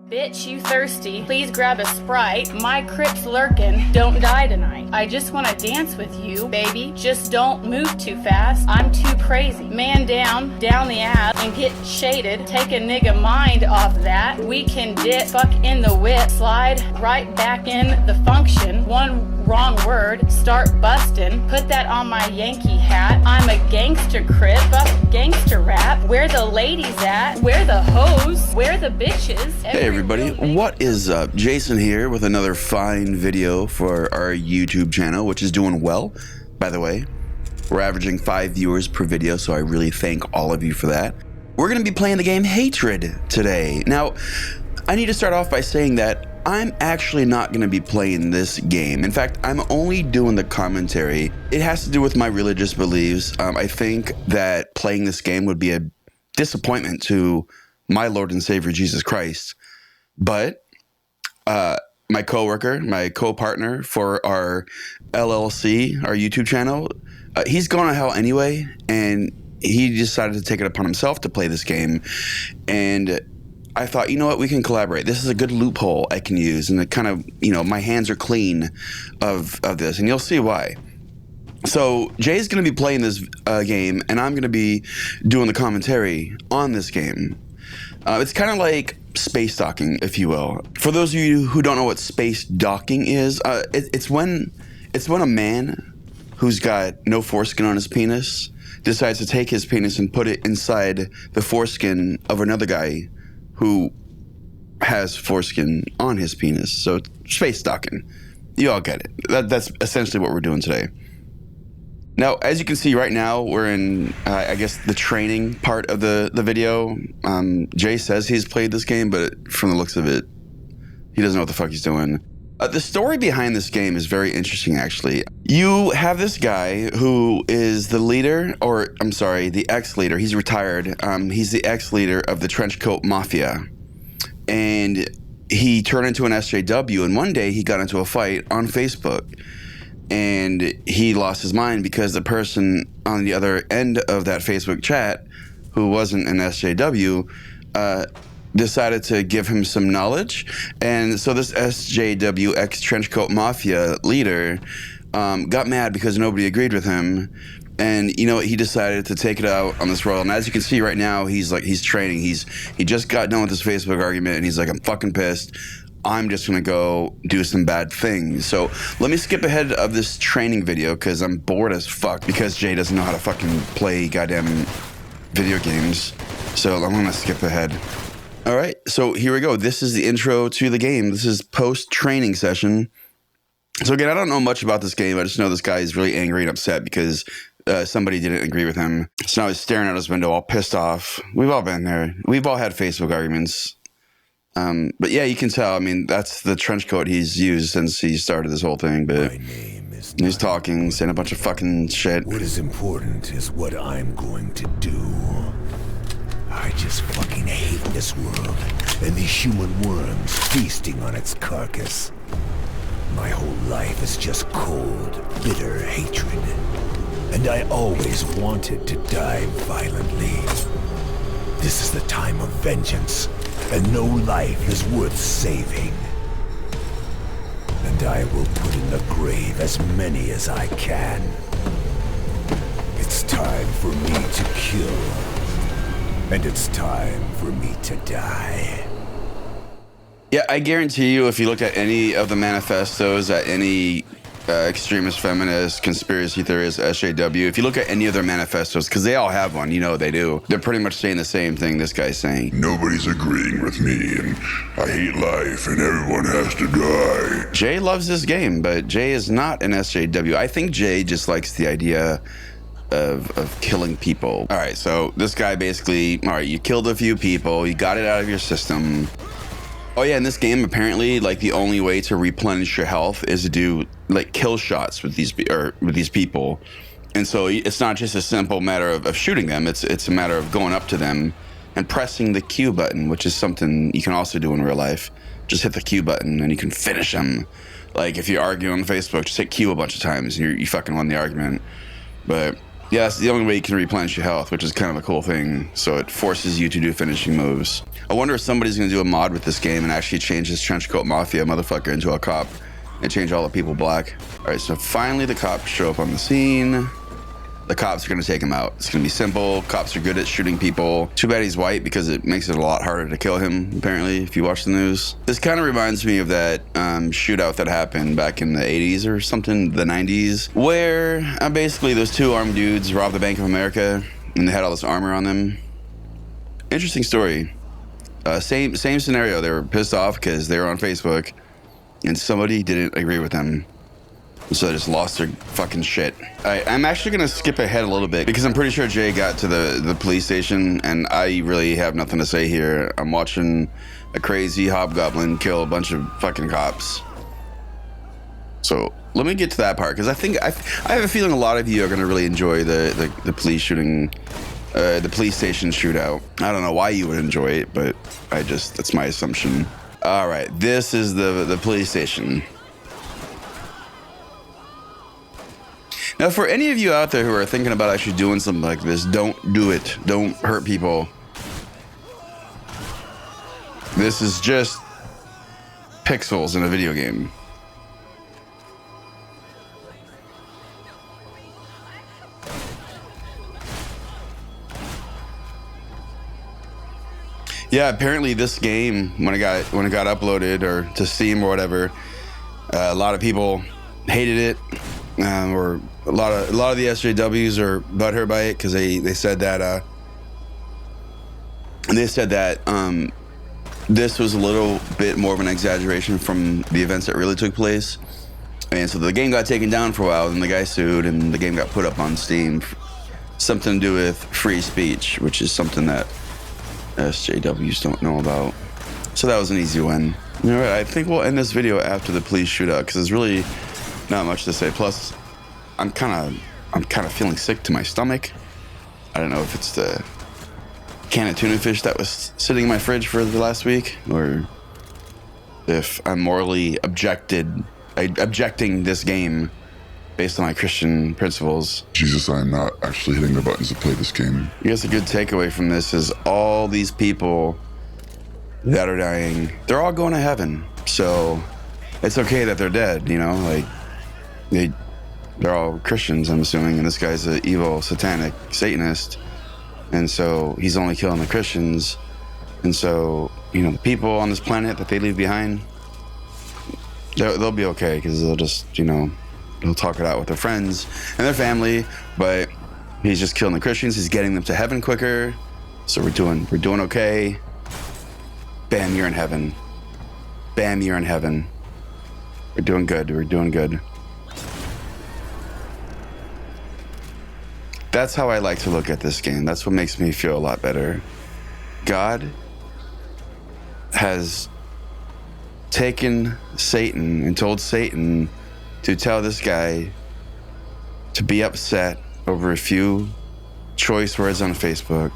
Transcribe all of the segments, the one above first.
Bitch, you thirsty? Please grab a Sprite. My Crip's lurkin'. Don't die tonight. I just wanna dance with you, baby. Just don't move too fast. I'm too crazy. Man down the ass, and get shaded. Take a nigga mind off that. We can dip, fuck in the whip, slide right back in the function. One wrong word, start bustin'. Put that on my Yankee hat. I'm a gangster Crip, fuck gangster rap. Where the ladies at? Where the hoes? Where the bitches? Hey everybody, what is up? Jason here with another fine video for our YouTube channel, which is doing well, by the way. We're averaging 5 viewers per video, so I really thank all of you for that. We're going to be playing the game Hatred today. Now, I need to start off by saying that I'm actually not going to be playing this game. In fact, I'm only doing the commentary. It has to do with my religious beliefs. I think that playing this game would be a disappointment to my Lord and Savior Jesus Christ. But my coworker, my co-partner for our LLC, our YouTube channel, he's going to hell anyway, and he decided to take it upon himself to play this game. And I thought, you know what, we can collaborate. This is a good loophole I can use, and it kind of, you know, my hands are clean of this, and you'll see why. So Jay's going to be playing this game, and I'm going to be doing the commentary on this game. It's kind of like space docking, if you will. For those of you who don't know what space docking is, it's when a man who's got no foreskin on his penis decides to take his penis and put it inside the foreskin of another guy who has foreskin on his penis. So space docking. You all get it. That's essentially what we're doing today. Now, as you can see right now, we're in, I guess, the training part of the video. Jay says he's played this game, but from the looks of it, he doesn't know what the fuck he's doing. The story behind this game is very interesting, actually. You have this guy who is the leader, or I'm sorry, the ex-leader. He's retired. He's the ex-leader of the Trenchcoat Mafia. And he turned into an SJW, and one day he got into a fight on Facebook. And he lost his mind because the person on the other end of that Facebook chat, who wasn't an SJW, decided to give him some knowledge. And so this SJW ex-Trenchcoat Mafia leader got mad because nobody agreed with him. And you know, he decided to take it out on this royal. And as you can see right now, he's training. He just got done with this Facebook argument, and he's like, I'm fucking pissed. I'm just gonna go do some bad things. So let me skip ahead of this training video because I'm bored as fuck because Jay doesn't know how to fucking play goddamn video games. So I'm gonna skip ahead. All right, so here we go. This is the intro to the game. This is post-training session. So again, I don't know much about this game. I just know this guy is really angry and upset because somebody didn't agree with him. So now he's staring out his window all pissed off. We've all been there. We've all had Facebook arguments. But yeah, you can tell. I mean, that's the trench coat he's used since he started this whole thing. But he's talking, saying a bunch of fucking shit. What is important is what I'm going to do. I just fucking hate this world and these human worms feasting on its carcass. My whole life is just cold, bitter hatred. And I always wanted to die violently. This is the time of vengeance. And no life is worth saving. And I will put in the grave as many as I can. It's time for me to kill. And it's time for me to die. Yeah, I guarantee you, if you look at any of the manifestos that any extremist, feminist, conspiracy theorist, SJW, if you look at any of their manifestos, because they all have one, you know they do, they're pretty much saying the same thing this guy's saying. Nobody's agreeing with me, and I hate life, and everyone has to die. Jay loves this game, but Jay is not an SJW. I think Jay just likes the idea of killing people. All right, so this guy basically, all right, you killed a few people, you got it out of your system. Oh yeah, in this game, apparently, like the only way to replenish your health is to do like kill shots with these people, and so it's not just a simple matter of shooting them. It's a matter of going up to them and pressing the Q button, which is something you can also do in real life. Just hit the Q button and you can finish them. Like if you argue on Facebook, just hit Q a bunch of times and you fucking won the argument. But Yeah, that's the only way you can replenish your health, which is kind of a cool thing. So it forces you to do finishing moves. I wonder if somebody's going to do a mod with this game and actually change this trenchcoat mafia motherfucker into a cop and change all the people black. All right, so finally the cops show up on the scene. The cops are going to take him out. It's going to be simple. Cops are good at shooting people. Too bad he's white because it makes it a lot harder to kill him, apparently, if you watch the news. This kind of reminds me of that shootout that happened back in the 80s or something, the 90s, where basically those two armed dudes robbed the Bank of America and they had all this armor on them. Interesting story. Same scenario. They were pissed off because they were on Facebook and somebody didn't agree with them. So they just lost their fucking shit. I'm actually gonna skip ahead a little bit because I'm pretty sure Jay got to the police station and I really have nothing to say here. I'm watching a crazy hobgoblin kill a bunch of fucking cops. So let me get to that part because I have a feeling a lot of you are gonna really enjoy the police shooting, the police station shootout. I don't know why you would enjoy it, but that's my assumption. All right, this is the police station. Now, for any of you out there who are thinking about actually doing something like this, don't do it. Don't hurt people. This is just pixels in a video game. Yeah, apparently this game, when it got uploaded or to Steam or whatever, a lot of people hated it. Or a lot of the SJWs are butthurt by it because they said that this was a little bit more of an exaggeration from the events that really took place, and so the game got taken down for a while. And the guy sued, and the game got put up on Steam. Something to do with free speech, which is something that SJWs don't know about. So that was an easy win. All right, I think we'll end this video after the police shootout because there's really not much to say. Plus, I'm kind of feeling sick to my stomach. I don't know if it's the can of tuna fish that was sitting in my fridge for the last week, or if I'm morally objecting this game based on my Christian principles. Jesus, I am not actually hitting the buttons to play this game. I guess a good takeaway from this is all these people that are dying, they're all going to heaven. So it's okay that they're dead, you know, like they're all Christians, I'm assuming, and this guy's an evil satanic Satanist, and so he's only killing the Christians. And so, you know, the people on this planet that they leave behind, they'll be okay because they'll just, you know, they'll talk it out with their friends and their family. But he's just killing the Christians. He's getting them to heaven quicker. So we're doing okay. Bam, you're in heaven. Bam, you're in heaven. We're doing good. We're doing good. That's how I like to look at this game. That's what makes me feel a lot better. God has taken Satan and told Satan to tell this guy to be upset over a few choice words on Facebook.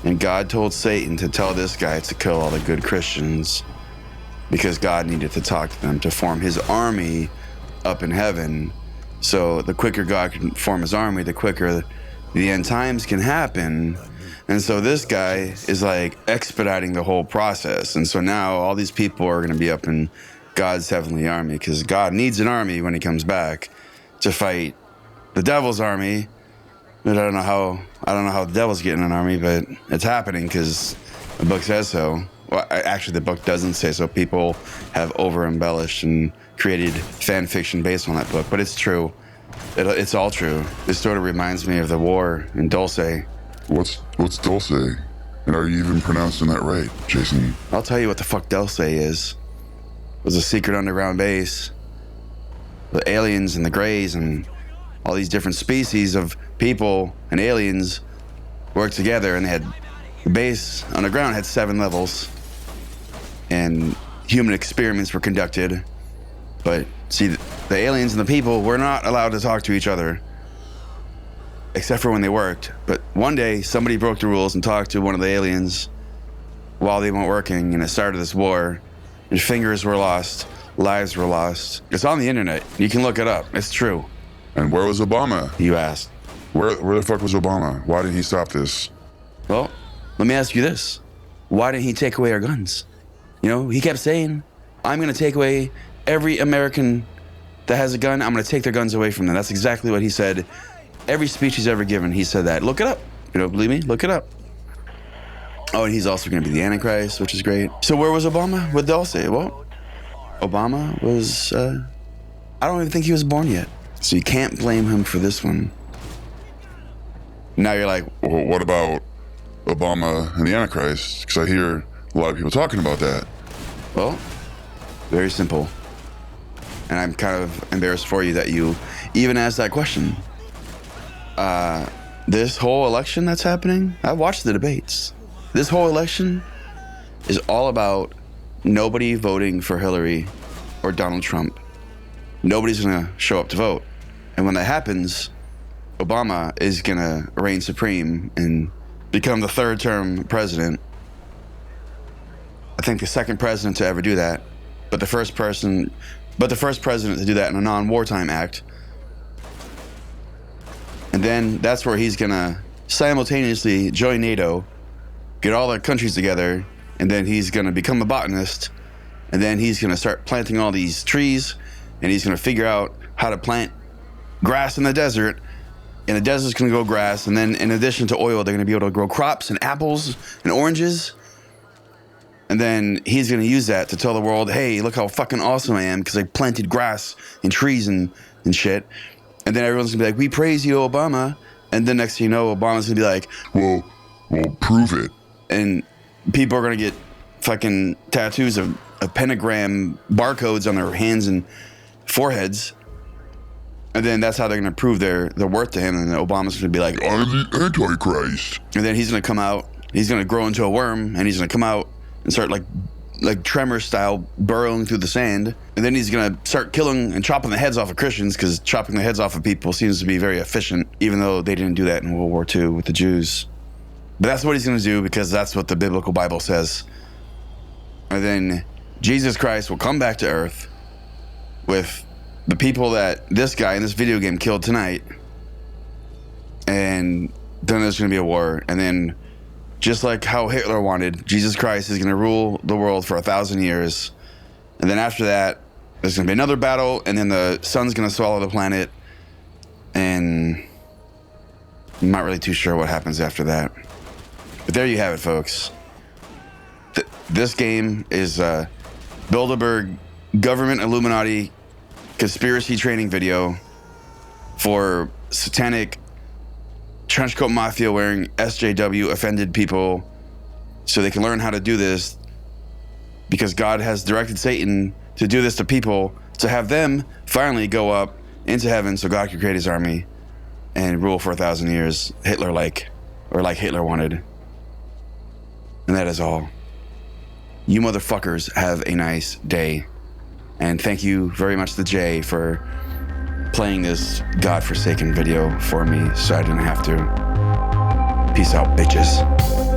And God told Satan to tell this guy to kill all the good Christians because God needed to talk to them to form his army up in heaven. So the quicker God can form his army, the quicker the end times can happen. And so this guy is like expediting the whole process. And so now all these people are going to be up in God's heavenly army because God needs an army when he comes back to fight the devil's army. But I don't know how the devil's getting an army, but it's happening because the book says so. Well, actually, the book doesn't say so. People have over-embellished and created fan fiction based on that book, but it's true. It's all true. This sort of reminds me of the war in Dulce. What's Dulce? And are you even pronouncing that right, Jason? I'll tell you what the fuck Dulce is. It was a secret underground base. The aliens and the Greys and all these different species of people and aliens worked together, and they had the base underground had 7 levels, and human experiments were conducted. But see, the aliens and the people were not allowed to talk to each other, except for when they worked. But one day, somebody broke the rules and talked to one of the aliens while they weren't working, and it started this war. And fingers were lost, lives were lost. It's on the internet. You can look it up. It's true. And where was Obama? You asked. Where the fuck was Obama? Why didn't he stop this? Well, let me ask you this. Why didn't he take away our guns? You know, he kept saying, I'm going to take away every American that has a gun. I'm going to take their guns away from them. That's exactly what he said. Every speech he's ever given, he said that. Look it up. You don't believe me? Look it up. Oh, and he's also going to be the Antichrist, which is great. So where was Obama? What'd they all say? Well, Obama was, I don't even think he was born yet. So you can't blame him for this one. Now you're like, Well, what about Obama and the Antichrist? Because I hear a lot of people talking about that. well, very simple. And I'm kind of embarrassed for you that you even asked that question. This whole election that's happening, I watched the debates. This whole election is all about nobody voting for Hillary or Donald Trump. Nobody's gonna show up to vote. And when that happens, Obama is gonna reign supreme and become the third term president. I think the second president to ever do that, but the first president to do that in a non-wartime act. And then that's where he's gonna simultaneously join NATO, get all the countries together, and then he's gonna become a botanist, and then he's gonna start planting all these trees, and he's gonna figure out how to plant grass in the desert, and the desert's gonna grow grass, and then in addition to oil, they're gonna be able to grow crops and apples and oranges. And then he's gonna use that to tell the world, hey, look how fucking awesome I am because I planted grass and trees and shit. And then everyone's gonna be like, we praise you, Obama. And then next thing you know, Obama's gonna be like, Well, prove it. and people are gonna get fucking tattoos of pentagram barcodes on their hands and foreheads. And then that's how they're gonna prove their worth to him. And then Obama's gonna be like, I'm the Antichrist. and then he's gonna come out, he's gonna grow into a worm, and he's gonna come out and start like Tremor style burrowing through the sand. And then he's gonna start killing and chopping the heads off of Christians, because chopping the heads off of people seems to be very efficient, even though they didn't do that in World War II with the Jews. But that's what he's gonna do, because that's what the biblical Bible says. And then Jesus Christ will come back to earth with the people that this guy in this video game killed tonight. And then there's gonna be a war. And then just like how Hitler wanted, Jesus Christ is gonna rule the world for 1,000 years. And then after that, there's gonna be another battle, and then the sun's gonna swallow the planet. And I'm not really too sure what happens after that. But there you have it, folks. This game is a Bilderberg government Illuminati conspiracy training video for satanic trenchcoat mafia wearing SJW offended people, so they can learn how to do this, because God has directed Satan to do this to people, to have them finally go up into heaven so God could create his army and rule for 1,000 years, Hitler-like, or like Hitler wanted. And that is all. You motherfuckers have a nice day. And thank you very much to Jay for playing this godforsaken video for me so I didn't have to. Peace out, bitches.